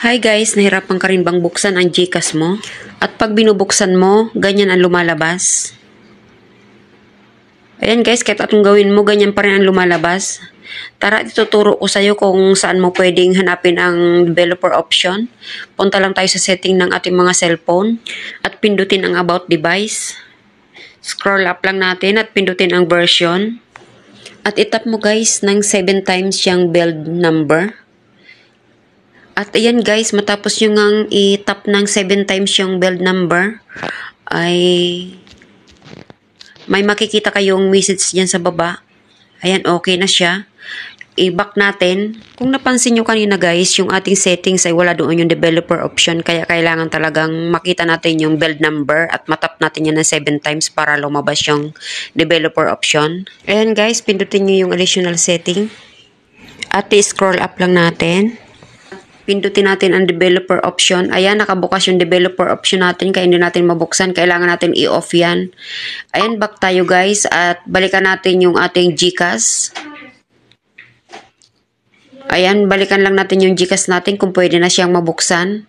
Hi guys, nahirapan ka rin bang buksan ang GCash mo? At pag binubuksan mo, ganyan ang lumalabas? Ayan guys, kahit atong gawin mo, ganyan pa rin ang lumalabas. Tara, ituturo ko sa'yo kung saan mo pwedeng hanapin ang developer option. Punta lang tayo sa setting ng ating mga cellphone at pindutin ang about device. Scroll up lang natin at pindutin ang version. At itap mo guys ng 7 times yung build number. At ayan guys, matapos nyo ngang i-tap ng 7 times yung build number, ay may makikita kayong message dyan sa baba. Ayan, okay na siya. I-back natin. Kung napansin nyo kanina guys, yung ating settings ay wala doon yung developer option. Kaya kailangan talagang makita natin yung build number at matap natin yan ng 7 times para lumabas yung developer option. Ayan guys, pindutin nyo yung additional setting. At i-scroll up lang natin. Pindutin natin ang developer option. Ayan, nakabukas yung developer option natin kaya hindi natin mabuksan. Kailangan natin i-off yan. Ayan, back tayo guys at balikan natin yung ating GCash. Ayan, balikan lang natin yung GCash natin kung pwede na siyang mabuksan.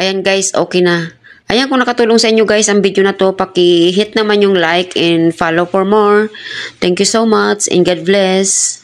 Ayan guys, okay na. Ayan, kung nakatulong sa inyo guys ang video na to, paki-hit naman yung like and follow for more. Thank you so much and God bless.